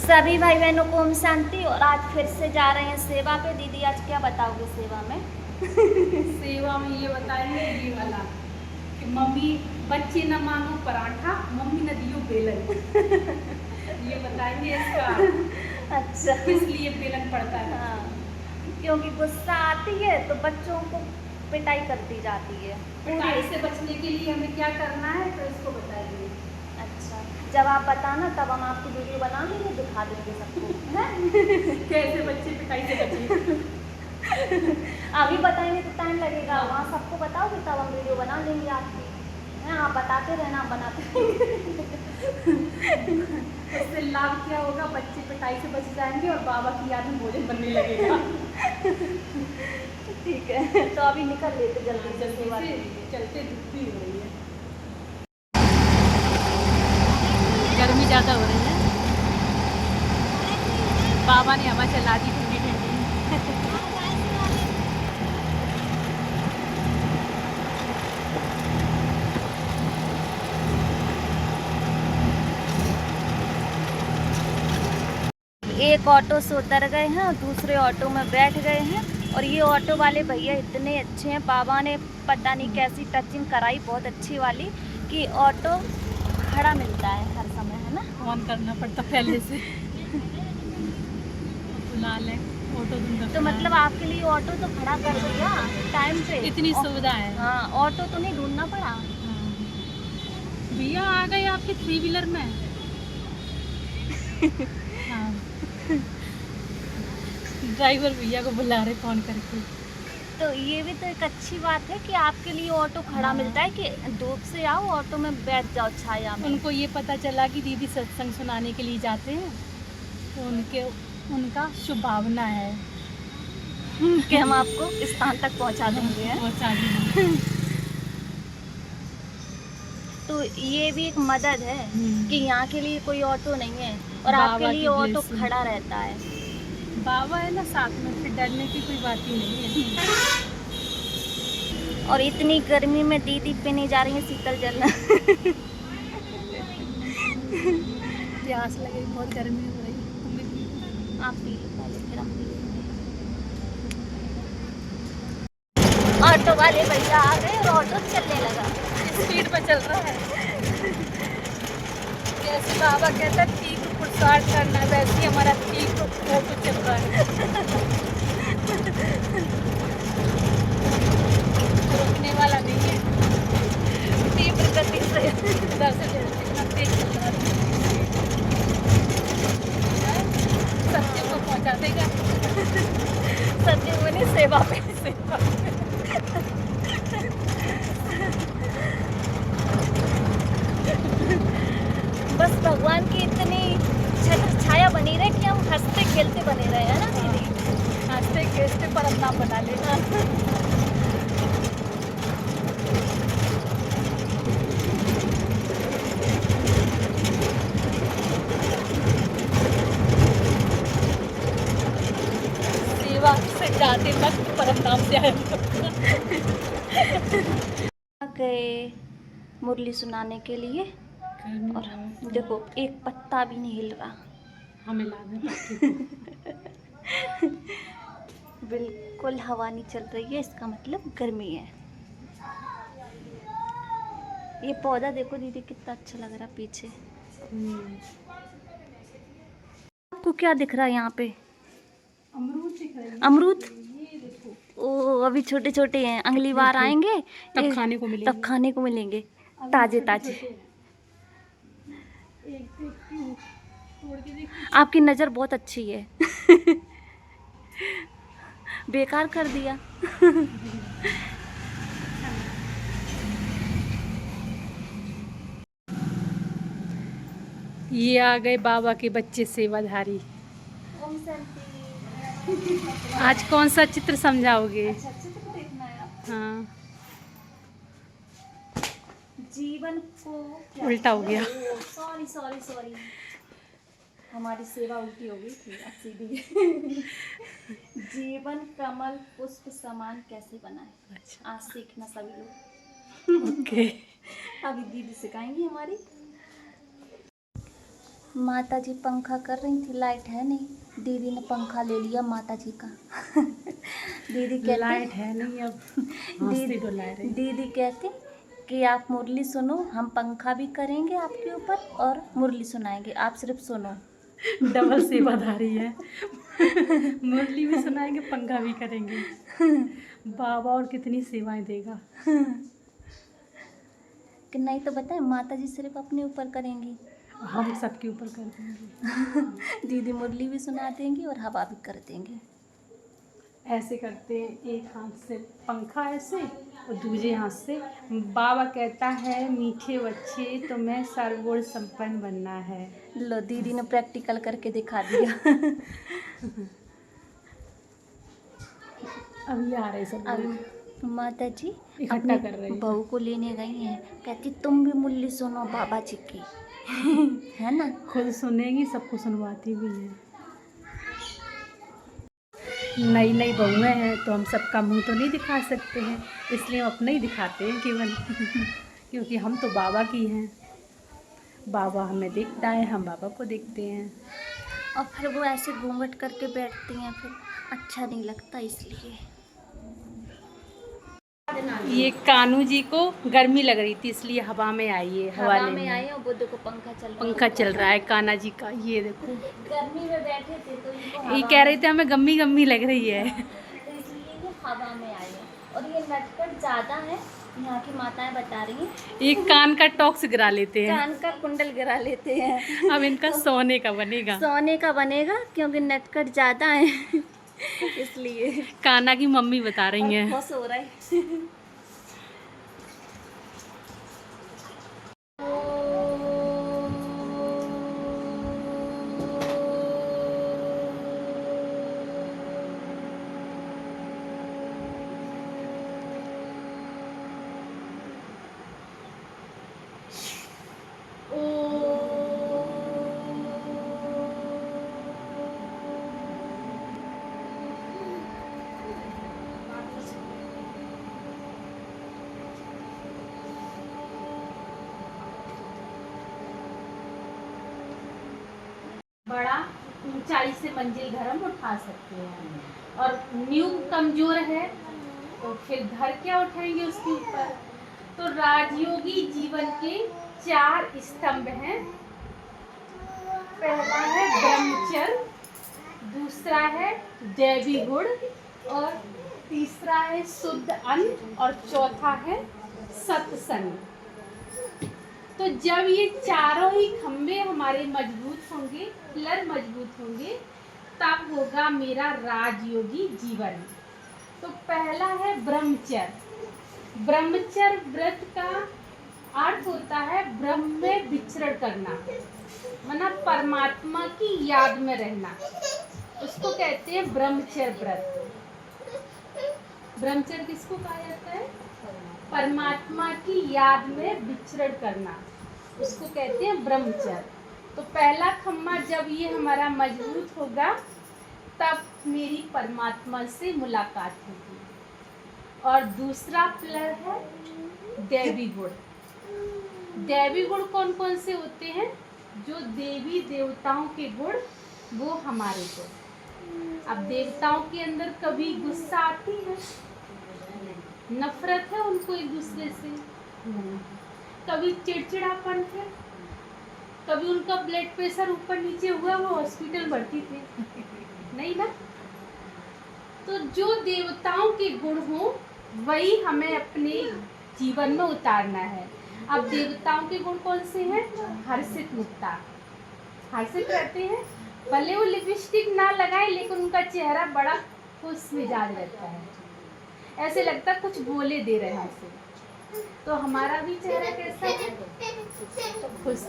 सभी भाई बहनों को ओम शांति। और आज फिर से जा रहे हैं सेवा पे। दीदी आज क्या बताओगे सेवा में? सेवा में ये बताएंगे ये वाला कि मम्मी बच्चे न मांगो पराठा, मम्मी न दियो बेलन। ये बताएंगे इसका अच्छा, किस लिए बेलन पड़ता है। हाँ, क्योंकि गुस्सा आती है तो बच्चों को पिटाई कर दी जाती है। पिटाई से बचने के लिए हमें क्या करना है तो इसको बताइए। अच्छा, जब आप बताना तब हम आपकी वीडियो बना देंगे, दिखा देंगे सबको। कैसे बच्चे पिटाई से बचे। अभी बताएंगे तो टाइम लगेगा, वहाँ सबको बताओगे तब हम वीडियो बना लेंगे आपकी। हैं, आप बताते रहना, हम बनाते रहेंगे। इससे लाभ क्या होगा, बच्चे पिटाई से बच जाएंगे और बाबा की याद में भोजन बनने लगेगा। ठीक है, तो अभी निकल लेते जल्दी से जल्दी सेवा से के लिए। चलते धूप हो रही है, गर्मी ज़्यादा हो रही है। बाबा ने हवा चला दी ठंडी ठंडी। एक ऑटो से उतर गए हैं और दूसरे ऑटो में बैठ गए हैं। और ये ऑटो वाले भैया इतने अच्छे हैं, बाबा ने पता नहीं कैसी टचिंग कराई बहुत अच्छी वाली कि ऑटो खड़ा मिलता है हर समय, है ना? ऑन करना पड़ता पहले से। बुला ले ऑटो तो मतलब आपके लिए ऑटो तो खड़ा कर दिया टाइम पे, इतनी सुविधा है। हाँ, ऑटो तो नहीं ढूंढना पड़ा। हाँ। भैया आ गए आपके 3 व्हीलर में। हाँ। ड्राइवर भैया को बुला रहे फोन करके। तो ये भी तो एक अच्छी बात है कि आपके लिए ऑटो खड़ा हाँ। मिलता है कि धूप से आओ ऑटो में बैठ जाओ छाया में। उनको ये पता चला कि दीदी सत्संग सुनाने के लिए जाते हैं तो उनका शुभ भावना है कि हम आपको स्थान तक पहुंचा देंगे, हैं? पहुँचा देंगे। तो ये भी एक मदद है कि यहाँ के लिए कोई ऑटो नहीं है और बाबा आपके लिए की ऑटो blessing। खड़ा रहता है। बाबा है ना साथ में, फिर डरने की कोई बात ही नहीं है। और इतनी गर्मी में दीदी पीने जा रही है शीतल जल। प्यास लगे, बहुत गर्मी हो रही है। आप पी लो पहले, फिर हम पी लेंगे। ऑटो वाले भैया आ गए और ऑटो चलने लगा, स्पीड पे चल रहा है। जैसे बाबा कहता है 30 फुट 60 करना है, वैसे ही हमारा 30 ऑटो चल रहा है। रुकने वाला नहीं है, तीव्र गति से। इधर से कितना तेज चल रहा है। सत्य को पहुंचा देगा। सत्य बोले सेवा पे, सेवा पे। बस भगवान की इतनी छत्र छाया बनी रहे कि हम हंसते खेलते बने रहे, है ना दीदी? हंसते खेलते पर अपना बना लेना। सेवा से जाते वक्त परम नाम से आया। गए मुरली सुनाने के लिए और देखो एक पत्ता भी नहीं हिल रहा। हमें लाना बिल्कुल हवा नहीं चल रही है, इसका मतलब गर्मी है। ये पौधा देखो दीदी कितना अच्छा लग रहा है पीछे। आपको क्या दिख रहा है यहाँ पे? अमरूद दिख रहे हैं। अमरूद? ये देखो, ओ अभी छोटे छोटे हैं, अगली बार आएंगे तब खाने को मिलेंगे। तब खाने को मिलेंगे ताजे ताजे। एक देखती हूँ, तोड़ के देखती आपकी नज़र बहुत अच्छी है। बेकार कर दिया। ये आ गए बाबा के बच्चे सेवाधारी। ओम शांति। आज कौन सा चित्र समझाओगे? अच्छा, चित्र देखना है आपको। हाँ, जीवन को उल्टा हो गया। सॉरी सॉरी सॉरी, हमारी सेवा उल्टी हो गई थी, अब सीधी। जीवन कमल पुष्प समान कैसे बनाए, अच्छा, आज सीखना सभी लोग। ओके। अभी दीदी सिखाएंगी हमारी। माता जी पंखा कर रही थी, लाइट है नहीं, दीदी ने पंखा ले लिया माता जी का। दीदी कहती लाइट है नहीं अब, हंसती डुला रही। दीदी कहती कि आप मुरली सुनो, हम पंखा भी करेंगे आपके ऊपर और मुरली सुनाएंगे, आप सिर्फ सुनो। डबल सेवाधारी है। मुरली भी सुनाएंगे, पंखा भी करेंगे। बाबा और कितनी सेवाएं देगा। कि नहीं तो बताएं, माता जी सिर्फ अपने ऊपर करेंगी, हम सबके ऊपर कर देंगे। दीदी मुरली भी सुना देंगी और हवा भी कर देंगी। ऐसे करते हैं, एक हाथ से पंखा ऐसे और दूसरे हाथ से। बाबा कहता है मीठे बच्चे तुम्हें सर्वगुण संपन्न बनना है। लो दीदी ने प्रैक्टिकल करके दिखा दिया। अभी आ रहे सब लोग। अब माता जी इकट्ठा अपनी कर रही हैं। बहू को लेने गई हैं, कहती तुम भी मुरली सुनो बाबा जी की। है ना, खुद सुनेगी, सबको सुनवाती भी है। नई नई बहुएं हैं तो हम सबका मुंह तो नहीं दिखा सकते हैं, इसलिए हम अपना ही दिखाते हैं केवल। क्योंकि हम तो बाबा की हैं, बाबा हमें देखता है, हम बाबा को देखते हैं। और फिर वो ऐसे घूंघट करके बैठती हैं, फिर अच्छा नहीं लगता इसलिए। ये कानू जी को गर्मी लग रही थी इसलिए हवा में आई है, हवा लेने। में आए और बुद्ध को पंखा चल रहा है। पंखा चल रहा है कान्हा जी का, ये देखो। गर्मी में बैठे थे तो इनको ये हवा कह रहे थे हमें गम्मी गम्मी लग रही है। तो इसलिए ये हवा में आए हैं। और ये नटखट ज़्यादा है, यहाँ की माताएं बता रही हैं। एक कान का टॉक्स गिरा लेते हैं, कान का कुंडल गिरा लेते हैं। अब इनका सोने का बनेगा। सोने का बनेगा क्योंकि नटखट ज़्यादा है। इसलिए कान्हा की मम्मी बता रही हैं। खुश हो रहा है। बड़ा ऊंचाई से मंजिल घर हम उठा सकते हैं, और न्यू कमजोर है तो फिर घर क्या उठाएंगे उसके ऊपर। तो राजयोगी जीवन के 4 स्तंभ हैं। पहला है ब्रह्मचर्य, दूसरा है दैवी गुण, और तीसरा है शुद्ध अन्न, और चौथा है सत्संग। तो जब ये चारों ही खंभे हमारे मजबूत होंगे, पिलर मजबूत होंगे, तब होगा मेरा राजयोगी जीवन। तो पहला है ब्रह्मचर्य। ब्रह्मचर्य व्रत का अर्थ होता है ब्रह्म में विचरण करना, मतलब परमात्मा की याद में रहना, उसको कहते हैं ब्रह्मचर्य व्रत। ब्रह्मचर्य किसको कहा जाता है? परमात्मा की याद में विचरण करना, उसको कहते हैं ब्रह्मचर्य। तो पहला खम्मा जब ये हमारा मजबूत होगा, तब मेरी परमात्मा से मुलाकात होगी। और दूसरा पिलर है दैवी गुण। दैवी गुण कौन कौन से होते हैं? जो देवी देवताओं के गुण, वो हमारे गुण। अब देवताओं के अंदर कभी गुस्सा आती है, नफरत है उनको एक दूसरे से, कभी चिड़चिड़ापन है, कभी उनका ब्लड प्रेशर ऊपर नीचे हुआ वो हॉस्पिटल भर्ती थे, नहीं ना। तो जो देवताओं के गुण हो वही हमें अपने जीवन में उतारना है। अब देवताओं के गुण कौन से हैं? हर्षित मुक्ता, हर्षित रहते हैं, भले वो लिपस्टिक ना लगाए लेकिन उनका चेहरा बड़ा खुश मिजाज रहता है, ऐसे लगता है कुछ बोले दे रहे हैं उसे। तो हमारा भी चेहरा कैसा है? तो खुश,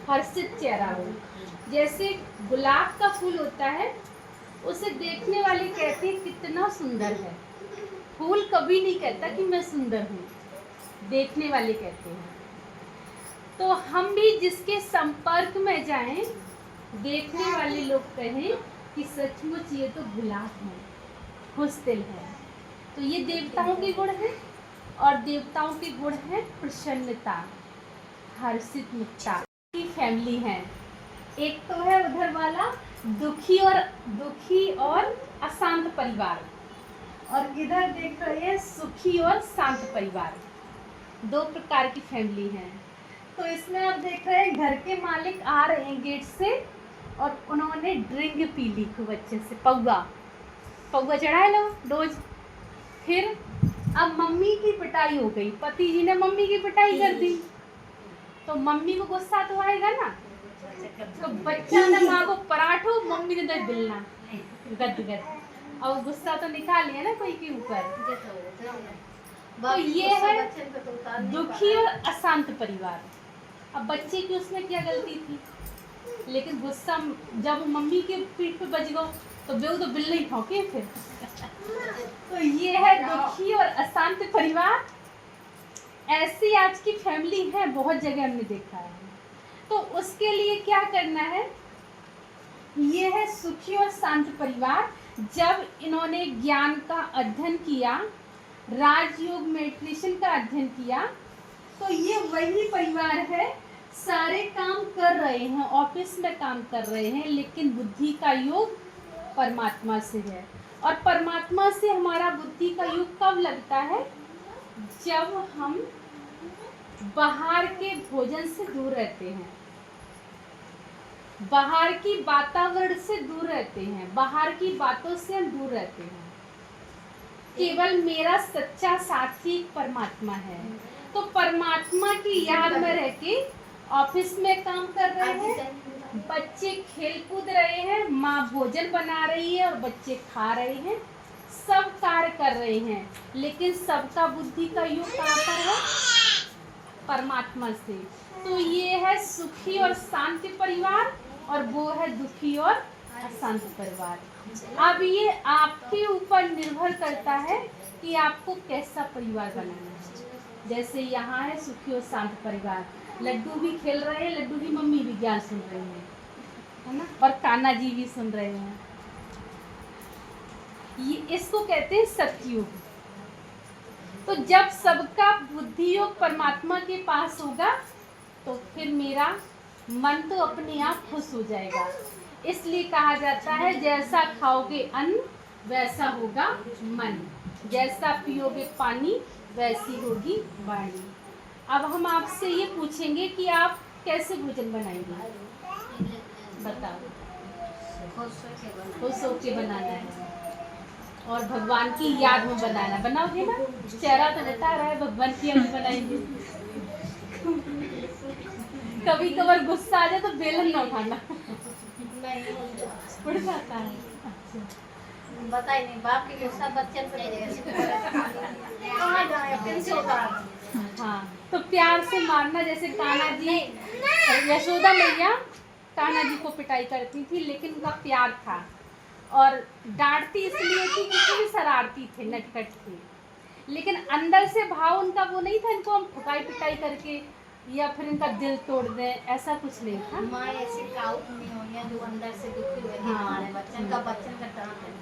हर्षित चेहरा हो। जैसे गुलाब का फूल होता है, उसे देखने वाले कहते हैं कितना सुंदर है, फूल कभी नहीं कहता कि मैं सुंदर हूँ, देखने वाले कहते हैं। तो हम भी जिसके संपर्क में जाएं, देखने वाले लोग कहें कि सचमुच ये तो गुलाब है, खुश दिल है। तो ये देवताओं के गुण हैं। और देवताओं के गुण हैं प्रसन्नता, हर्षित मुक्ता। की फैमिली है। एक तो है उधर वाला दुखी और अशांत परिवार, और इधर देख रहे हैं सुखी और शांत परिवार। दो प्रकार की फैमिली है। तो इसमें आप देख रहे हैं घर के मालिक आ रहे हैं गेट से, और उन्होंने ड्रिंक पी ली खूब अच्छे से, पौवा चढ़ाए लो डोज। फिर अब मम्मी की पिटाई हो गई, पति जी ने मम्मी की पिटाई कर दी, तो मम्मी को गुस्सा तो आएगा ना। तो बच्चा ने माँ को पराठो, मम्मी ने दे बिलना गद, और गुस्सा तो निकाल लिया ना कोई के ऊपर। तो ये है दुखी और अशांत परिवार। अब बच्चे की उसमें क्या गलती थी, लेकिन गुस्सा जब मम्मी के पीठ पे बज गो तो बेऊ तो बिल नहीं ठोके फिर। तो ये है दुखी और अशांत परिवार। ऐसी आज की फैमिली है, बहुत जगह हमने देखा है। तो उसके लिए क्या करना है, ये है सुखी और शांत परिवार। जब इन्होंने ज्ञान का अध्ययन किया, राजयोग मेडिटेशन का अध्ययन किया, तो ये वही परिवार है। सारे काम कर रहे हैं, ऑफिस में काम कर रहे हैं, लेकिन बुद्धि का योग परमात्मा से है। और परमात्मा से हमारा बुद्धि का योग कब लगता है, जब हम बाहर के भोजन से दूर रहते हैं, बाहर की वातावरण से दूर रहते हैं, बाहर की बातों से हम दूर रहते हैं। केवल मेरा सच्चा साथी परमात्मा है। तो परमात्मा की याद में रह के ऑफिस में काम कर रहे हैं, बच्चे खेल कूद रहे हैं, माँ भोजन बना रही है और बच्चे खा रहे हैं, सब कार्य कर रहे हैं, लेकिन सबका बुद्धि का योग कहाँ पर है, परमात्मा से। तो ये है सुखी और शांत परिवार, और वो है दुखी और अशांत परिवार। अब ये आपके ऊपर निर्भर करता है कि आपको कैसा परिवार बनाना है। जैसे यहाँ है सुखी और शांत परिवार, लड्डू भी खेल रहे हैं, लड्डू की मम्मी भी ज्ञान सुन रही है ना, और कान्हा जी भी सुन रहे हैं। ये इसको कहते हैं सतयुग। तो जब सबका बुद्धि योग परमात्मा के पास होगा, तो फिर मेरा मन तो अपने आप खुश हो जाएगा। इसलिए कहा जाता है, जैसा खाओगे अन्न वैसा होगा मन, जैसा पियोगे पानी वैसी होगी वाणी। अब हम आपसे ये पूछेंगे कि आप कैसे भोजन बनाएंगे, बताओ। खुश होके बनाना है और भगवान की याद में बनाना। बनाओगे ना, चेहरा तो बता रहा है भगवान की याद में बनाएंगे। कभी कभार गुस्सा आ जाए तो बेलन ना उठाना, उड़ जाता है। बताइए नहीं, बाप के गुस्सा बच्चे कहाँ जाए फिर से उतार। हाँ, तो प्यार से मारना। जैसे कान्हा जी, यशोदा मैया कान्हा जी को पिटाई करती थी, लेकिन उनका प्यार था, और डांटती इसलिए थी क्योंकि भी शरारती थे, नटखट थे, लेकिन अंदर से भाव उनका वो नहीं था इनको हम ठुकाई पिटाई करके या फिर इनका दिल तोड़ दें, ऐसा कुछ नहीं था। माँ ऐसे काउट नहीं होनी है जो अंदर से दुखी हुए नहीं, हमारे बच्चन का डांट है,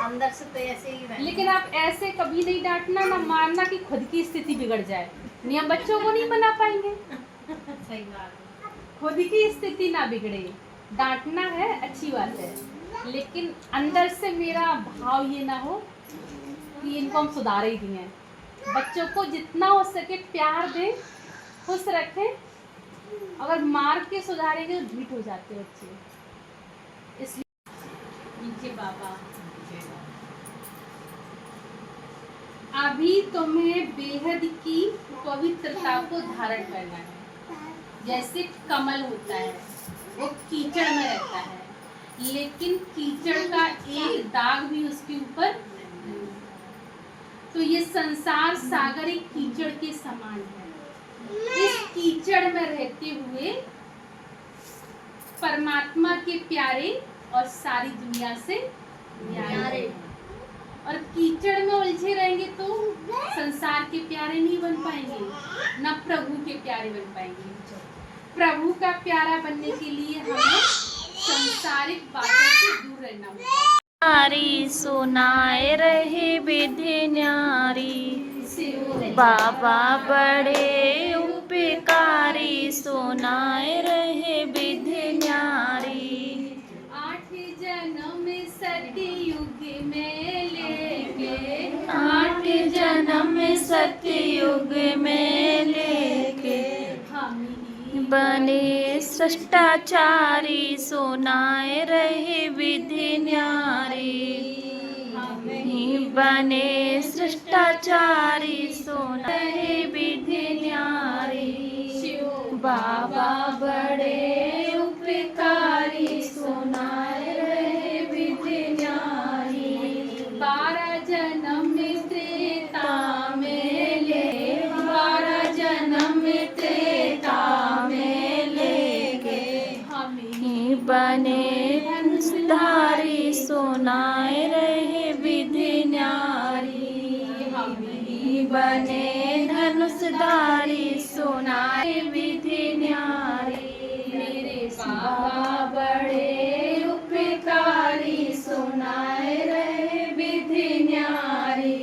अंदर से तो ऐसे ही रहे। लेकिन आप ऐसे कभी नहीं डांटना ना मारना कि खुद की स्थिति बिगड़ जाए, नियम बच्चों को नहीं बना पाएंगे। सही बात है, खुद की स्थिति ना बिगड़े। डांटना है अच्छी बात है, लेकिन अंदर से मेरा भाव ये ना हो कि इनको हम सुधार ही दिए। बच्चों को जितना हो सके प्यार दें, खुश रखें। अगर मार के सुधारेंगे तो ढीठ हो जाते बच्चे। इसलिए नीचे बाबा, अभी तुम्हें बेहद की पवित्रता को धारण करना है। जैसे कमल होता है, वो कीचड़ में रहता है, लेकिन कीचड़ का एक दाग भी उसके ऊपर नहीं। तो ये संसार सागर एक कीचड़ के समान है। इस कीचड़ में रहते हुए परमात्मा के प्यारे और सारी दुनिया से प्यारे। और कीचड़ में उलझे रहेंगे तो संसार के प्यारे नहीं बन पाएंगे, न प्रभु के प्यारे बन पाएंगे। प्रभु का प्यारा बनने के लिए हमें संसारिक बातों से दूर रहना होगा। नारी सुनाए रहे विधि न्यारी, बाबा बड़े उपकारी। सुनाए रहे विधि न्यारी। 8 जन्म सतयुग में लेके, 8 जन्म सतयुग में लेके हम बने सृष्टाचारी सुनाए रहे विधि न्यारी। बने सृष्टाचारी सुनाए रहे विधि न्यारी। बाबा बड़े उपकारी सुनाए रहे विधि न्यारी। 12 जन्म त्रेता में ले, 12 जन्म त्रेता में लेके हम बने धनुषधारी सुनाए रहे विधि न्यारी। बने धनुषधारी सुनाए विधि न्यारी। मेरे बाबा बड़े उपकारी सुनाए रहे विधि न्यारी।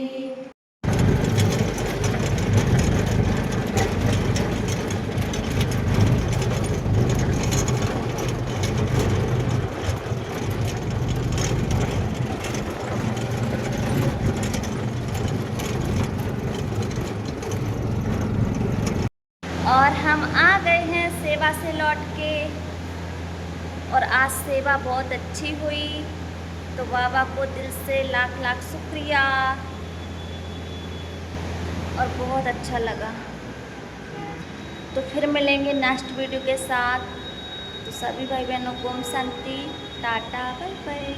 और हम आ गए हैं सेवा से लौट के, और आज सेवा बहुत अच्छी हुई, तो बाबा को दिल से लाख लाख शुक्रिया, और बहुत अच्छा लगा। तो फिर मिलेंगे नेक्स्ट वीडियो के साथ। तो सभी भाई बहनों को ओम शांति, टाटा, बाय बाय।